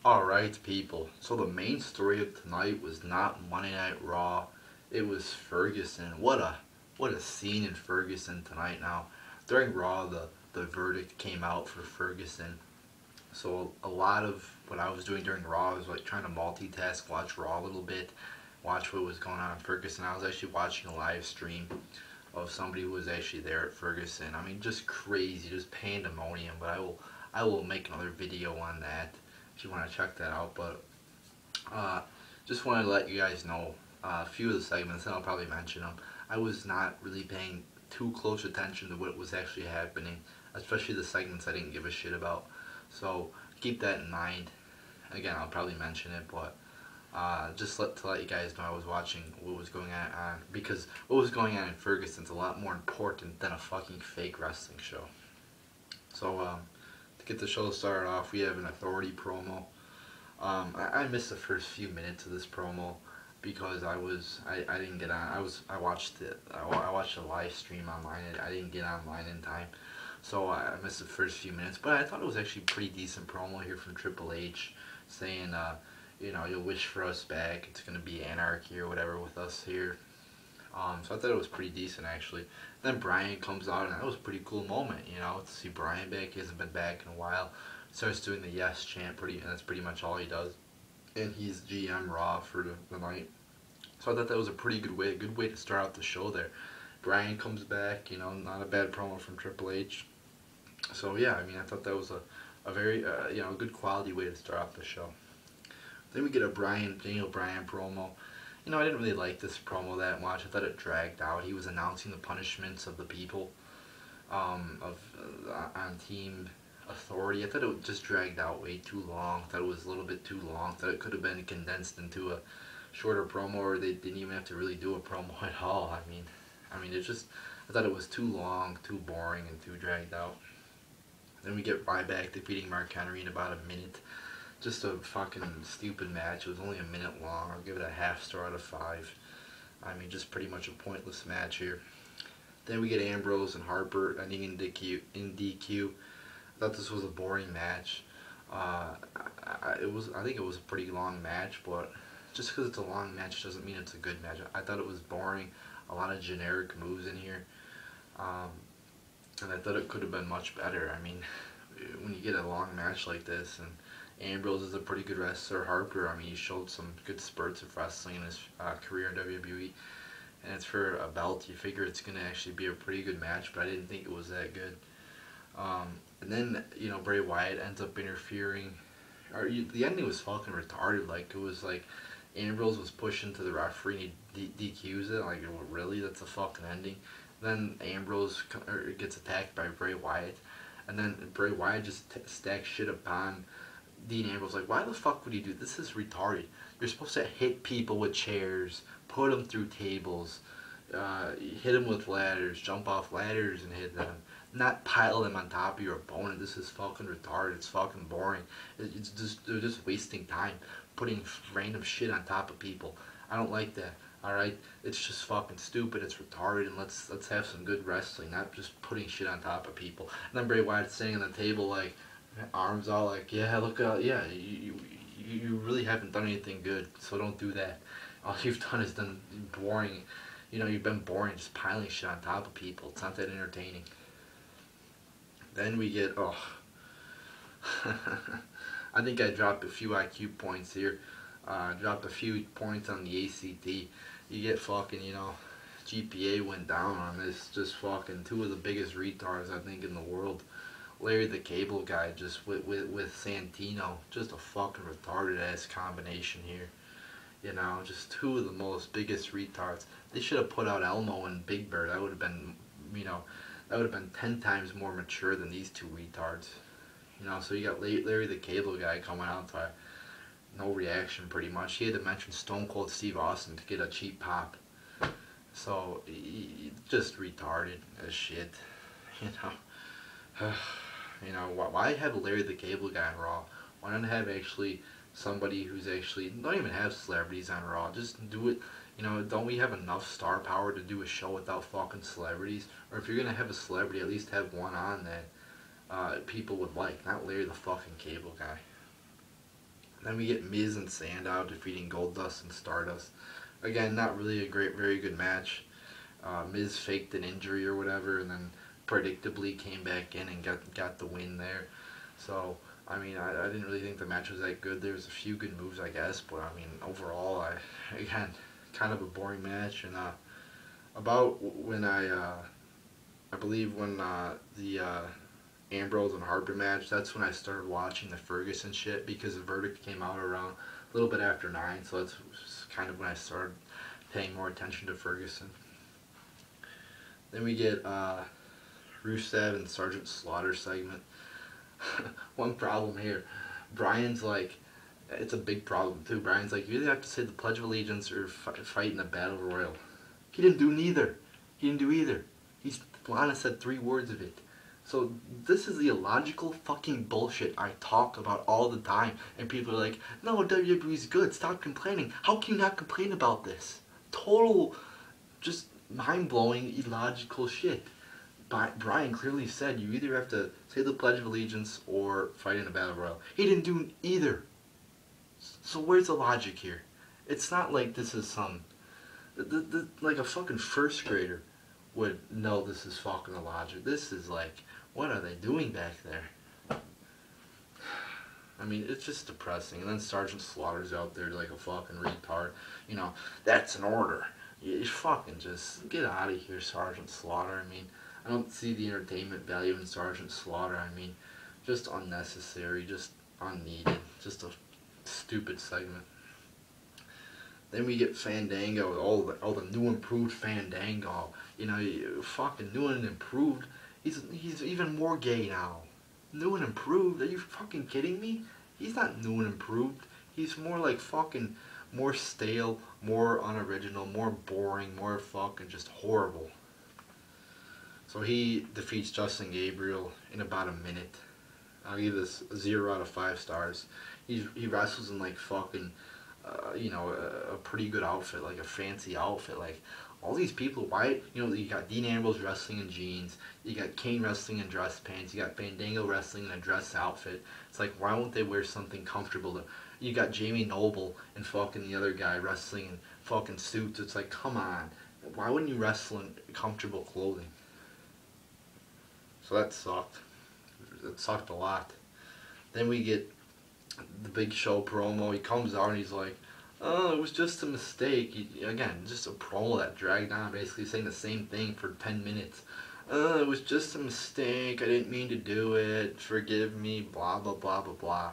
Alright, people. So the main story of tonight was not Monday Night Raw. It was Ferguson. What a scene in Ferguson tonight now. During Raw, the verdict came out for Ferguson. So a lot of what I was doing during Raw was like trying to multitask, watch Raw a little bit, watch what was going on in Ferguson. I was actually watching a live stream of somebody who was actually there at Ferguson. I mean, just crazy, just pandemonium. But I will make another video on that if you want to check that out. But uh, just wanted to let you guys know a few of the segments, and I'll probably mention them. I was not really paying too close attention to what was actually happening, especially the segments I didn't give a shit about. So keep that in mind. Again, I'll probably mention it, but just to let you guys know I was watching what was going on, because what was going on in Ferguson's a lot more important than a fucking fake wrestling show. So to get the show started off, we have an Authority promo. I missed the first few minutes of this promo because I didn't get on. I watched it. I watched a live stream online. I didn't get online in time, so I missed the first few minutes. But I thought it was actually a pretty decent promo here from Triple H, saying you'll wish for us back. It's gonna be anarchy or whatever with us here. So I thought it was pretty decent actually. Then Brian comes out, and that was a pretty cool moment, to see Brian back. He hasn't been back in a while. Starts doing the yes chant, and that's pretty much all he does. And he's GM Raw for the night. So I thought that was a pretty good way to start out the show there. Brian comes back, not a bad promo from Triple H. So yeah, I mean, I thought that was a very good quality way to start off the show. Then we get a Daniel Bryan promo. I didn't really like this promo that much. I thought it dragged out. He was announcing the punishments of the people on Team Authority. I thought it just dragged out way too long. I thought it was a little bit too long. I thought it could have been condensed into a shorter promo, or they didn't even have to really do a promo at all. I mean, I thought it was too long, too boring, and too dragged out. Then we get Ryback defeating Mark Henry in about a minute. Just a fucking stupid match. It was only a minute long. I'll give it a half star out of 5. I mean, just pretty much a pointless match here. Then we get Ambrose and Harper ending in DQ. I thought this was a boring match. I think it was a pretty long match, but just because it's a long match doesn't mean it's a good match. I thought it was boring. A lot of generic moves in here. And I thought it could have been much better. I mean, when you get a long match like this, and Ambrose is a pretty good wrestler. Harper, I mean, he showed some good spurts of wrestling in his career in WWE, and it's for a belt. You figure it's going to actually be a pretty good match, but I didn't think it was that good. And then, Bray Wyatt ends up interfering. The ending was fucking retarded. Like, it was like Ambrose was pushing to the referee and he DQs it. Like, really? That's a fucking ending? Then Ambrose gets attacked by Bray Wyatt, and then Bray Wyatt just stacks shit upon Dean Ambrose. Like, why the fuck would he do this? This is retarded. You're supposed to hit people with chairs, put them through tables, hit them with ladders, jump off ladders and hit them, not pile them on top of your opponent. This is fucking retarded. It's fucking boring. They're just wasting time putting random shit on top of people. I don't like that. Alright? It's just fucking stupid. It's retarded, and let's have some good wrestling, not just putting shit on top of people. And then Bray Wyatt's sitting on the table like, arms all like, yeah, look, yeah, you really haven't done anything good, so don't do that. All you've done is done boring, you've been boring, just piling shit on top of people. It's not that entertaining. Then we get, I think I dropped a few IQ points here. Dropped a few points on the ACT. You get fucking, GPA went down on this. Just fucking two of the biggest retards, I think, in the world. Larry the Cable Guy just with Santino. Just a fucking retarded ass combination here. Just two of the most biggest retards. They should have put out Elmo and Big Bird. That would have been, that would have been 10 times more mature than these two retards. So you got Larry the Cable Guy coming out to no reaction pretty much. He had to mention Stone Cold Steve Austin to get a cheap pop. So, just retarded as shit. Why have Larry the Cable Guy on Raw? Why not have actually somebody who's actually, don't even have celebrities on Raw, just do it, don't we have enough star power to do a show without fucking celebrities? Or if you're gonna have a celebrity, at least have one on that people would like, not Larry the fucking Cable Guy. Then we get Miz and Sandow defeating Goldust and Stardust. Again, not really a very good match. Miz faked an injury or whatever, and then predictably came back in and got the win there. So, I mean, I didn't really think the match was that good. There was a few good moves, I guess, but I mean, overall, again, kind of a boring match. And about when I believe when the Ambrose and Harper match, that's when I started watching the Ferguson shit, because the verdict came out around a little bit after 9, so that's kind of when I started paying more attention to Ferguson. Then we get Rusev and Sergeant Slaughter segment. One problem here, Brian's like, it's a big problem too. Brian's like, you either have to say the Pledge of Allegiance or fight in a battle royal. He didn't do neither. He didn't do either. Lana said 3 words of it. So this is the illogical fucking bullshit I talk about all the time, and people are like, no, WWE's good, stop complaining. How can you not complain about this? Total, just mind-blowing, illogical shit. Brian clearly said you either have to say the Pledge of Allegiance or fight in a battle royal. He didn't do either. So where's the logic here? It's not like this is some, like a fucking first grader would know this is fucking illogical. This is like, what are they doing back there? I mean, it's just depressing. And then Sergeant Slaughter's out there like a fucking retard. You know, that's an order. You fucking just get out of here, Sergeant Slaughter. I mean, I don't see the entertainment value in Sergeant Slaughter. I mean, just unnecessary, just unneeded, just a stupid segment. Then we get Fandango, all the new improved Fandango. You know, fucking new and improved. He's even more gay now. New and improved? Are you fucking kidding me? He's not new and improved. He's more like fucking more stale, more unoriginal, more boring, more fucking just horrible. So he defeats Justin Gabriel in about a minute. I'll give this 0 out of 5 stars. He wrestles in like fucking, you know, a pretty good outfit, like a fancy outfit. Like all these people, why? You know, you got Dean Ambrose wrestling in jeans. You got Kane wrestling in dress pants. You got Fandango wrestling in a dress outfit. It's like, why won't they wear something comfortable? You got Jamie Noble and fucking the other guy wrestling in fucking suits. It's like, come on. Why wouldn't you wrestle in comfortable clothing? So that sucked. It sucked a lot. Then we get the Big Show promo. He comes out and he's like, oh, it was just a mistake. Again, just a promo that dragged on, basically saying the same thing for 10 minutes. Oh, it was just a mistake. I didn't mean to do it. Forgive me. Blah, blah, blah, blah, blah.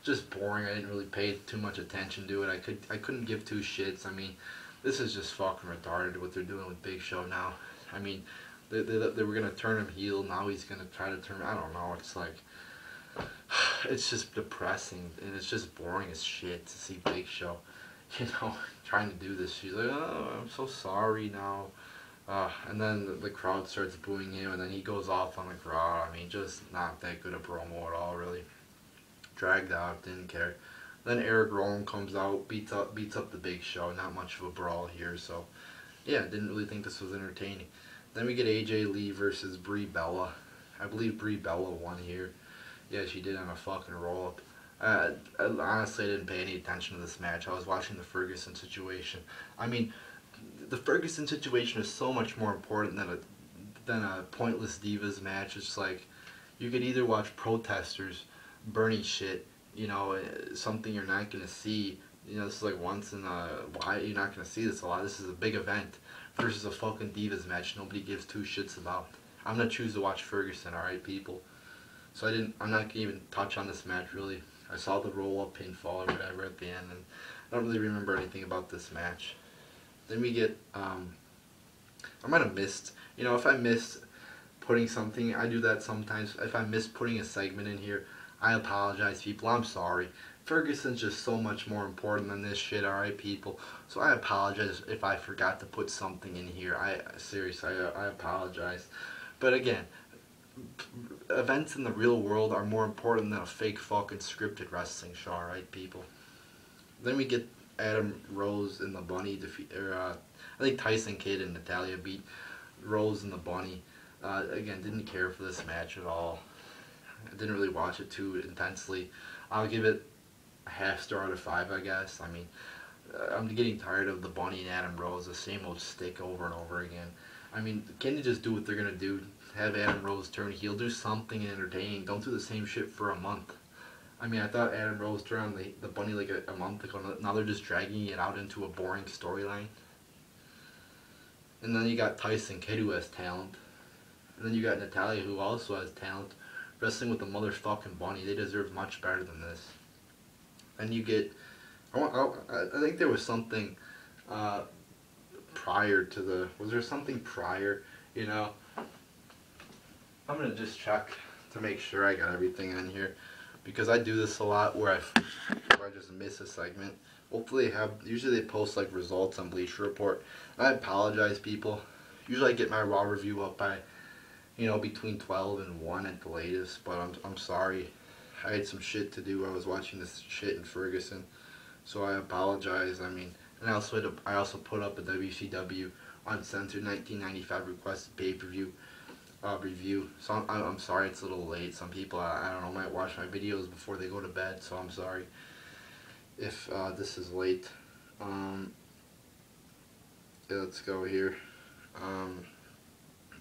Just boring. I didn't really pay too much attention to it. I couldn't give 2 shits. I mean, this is just fucking retarded what they're doing with Big Show now. I mean, they were going to turn him heel. Now he's going to try to turn, I don't know. It's like, it's just depressing. And it's just boring as shit to see Big Show, you know, trying to do this. She's like, oh, I'm so sorry now. And then the crowd starts booing him, and then he goes off on the crowd. I mean, just not that good a promo at all, really. Dragged out, didn't care. Then Eric Rowan comes out, beats up the Big Show. Not much of a brawl here, so yeah, didn't really think this was entertaining. Then we get AJ Lee versus Brie Bella. I believe Brie Bella won here. Yeah, she did on a fucking roll-up. I honestly didn't pay any attention to this match. I was watching the Ferguson situation. I mean, the Ferguson situation is so much more important than a pointless Divas match. It's like, you could either watch protesters burning shit, you know, something you're not going to see. You know, this is like once in a, why you're not going to see this a lot. This is a big event versus a fucking Divas match nobody gives 2 shits about. I'm going to choose to watch Ferguson, alright, people? So I'm not going to even touch on this match, really. I saw the roll-up pinfall or whatever at the end, and I don't really remember anything about this match. Then we get, I might have missed, you know, if I missed putting something, I do that sometimes. If I miss putting a segment in here, I apologize, people. I'm sorry. Ferguson's just so much more important than this shit, alright, people? So I apologize if I forgot to put something in here. Seriously, I apologize. But again, events in the real world are more important than a fake fucking scripted wrestling show, alright, people? Then we get Adam Rose and the Bunny defeat, I think Tyson Kidd and Natalya beat Rose and the Bunny. Again, didn't care for this match at all. I didn't really watch it too intensely. I'll give it a half star out of 5, I guess. I mean, I'm getting tired of the Bunny and Adam Rose, the same old stick over and over again. I mean, can you just do what they're gonna do? Have Adam Rose turn heel, do something entertaining. Don't do the same shit for a month. I mean, I thought Adam Rose turned on the Bunny like a month ago. Now they're just dragging it out into a boring storyline. And then you got Tyson Kidd, who has talent. And then you got Natalia, who also has talent. Wrestling with the motherfucking Bunny. They deserve much better than this. And you get... I think there was something prior to the... Was there something prior? You know? I'm going to just check to make sure I got everything in here. Because I do this a lot where I just miss a segment. Hopefully usually they post like results on Bleacher Report. I apologize, people. Usually I get my Raw review up by, between 12 and 1 at the latest. But I'm sorry. I had some shit to do. I was watching this shit in Ferguson. So I apologize. I mean, and I also put up a WCW Uncensored 1995 requested pay-per-view review. So I'm sorry it's a little late. Some people, I don't know, might watch my videos before they go to bed. So I'm sorry if this is late. Yeah, let's go here.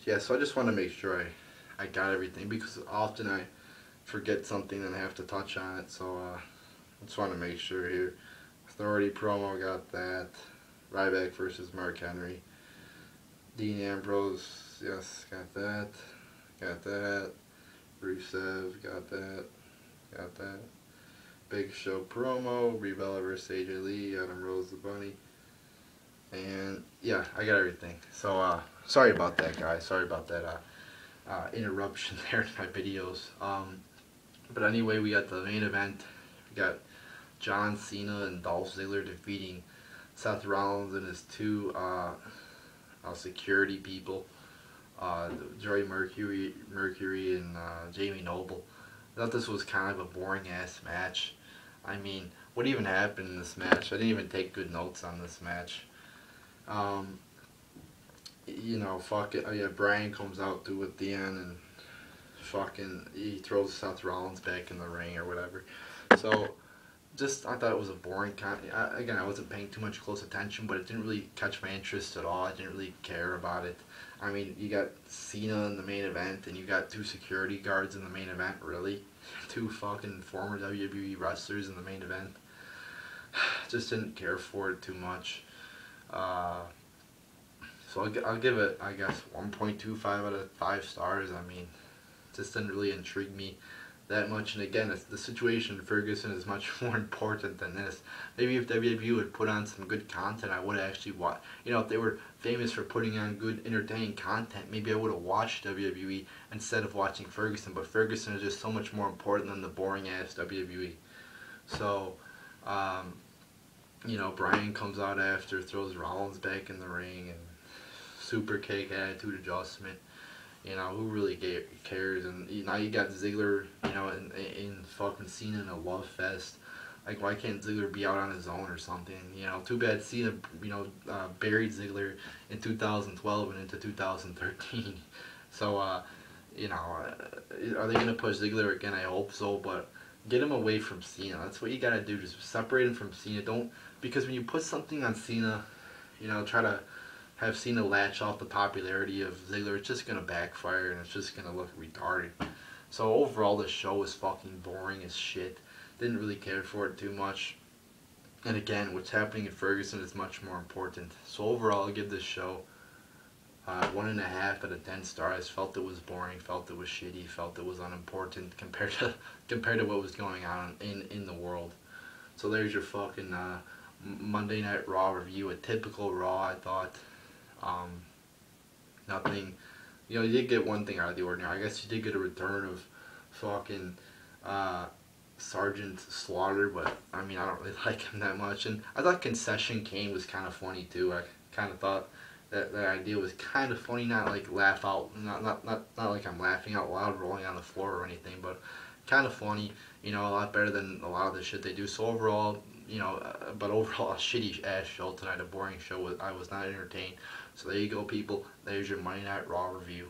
Yeah, so I just want to make sure I got everything, because often I forget something and I have to touch on it. So I just want to make sure here. Authority promo, got that. Ryback versus Mark Henry. Dean Ambrose, yes, got that. Got that. Rusev, got that. Got that. Big Show promo. Brie Bella versus AJ Lee. Adam Rose the Bunny. And yeah, I got everything. So sorry about that, guys. Sorry about that interruption there in my videos. But anyway, we got the main event. We got John Cena and Dolph Ziggler defeating Seth Rollins and his two security people, Joey Mercury and Jamie Noble. I thought this was kind of a boring ass match. I mean, what even happened in this match? I didn't even take good notes on this match. Fuck it. Oh yeah, Brian comes out through at the end and fucking he throws Seth Rollins back in the ring or whatever. So I thought it was a boring again, I wasn't paying too much close attention, but it didn't really catch my interest at all. I didn't really care about it. I mean, you got Cena in the main event, and you got two security guards in the main event, really? Two fucking former WWE wrestlers in the main event. Just didn't care for it too much. So I'll give it, I guess, 1.25 out of 5 stars. I mean, it just didn't really intrigue me that much. And again, the situation in Ferguson is much more important than this. Maybe if WWE would put on some good content, I would have actually watched. If they were famous for putting on good, entertaining content, maybe I would have watched WWE instead of watching Ferguson. But Ferguson is just so much more important than the boring-ass WWE. So, Brian comes out after, throws Rollins back in the ring, and super cake attitude adjustment. Who really cares? And now you got Ziggler, in fucking Cena in a love fest. Like, why can't Ziggler be out on his own or something? Too bad Cena, buried Ziggler in 2012 and into 2013. So, are they going to push Ziggler again? I hope so, but get him away from Cena. That's what you got to do. Just separate him from Cena. Because when you put something on Cena, try to have Cena latch off the popularity of Ziggler, it's just going to backfire and it's just going to look retarded. So overall, this show was fucking boring as shit. Didn't really care for it too much. And again, what's happening in Ferguson is much more important. So overall, I'll give this show 1.5 out of 10 stars. Felt it was boring, felt it was shitty, felt it was unimportant compared to what was going on in the world. So there's your fucking Monday Night Raw review. A typical Raw, I thought. Nothing, you did get one thing out of the ordinary. I guess you did get a return of fucking Sergeant Slaughter, but I mean, I don't really like him that much. And I thought Concession Kane was kind of funny too. I kind of thought that idea was kind of funny, not like laugh out, not like I'm laughing out loud, rolling on the floor or anything, but kind of funny. A lot better than a lot of the shit they do. So overall, but overall, a shitty ass show tonight, a boring show. I was not entertained. So there you go, people. There's your Monday Night Raw review.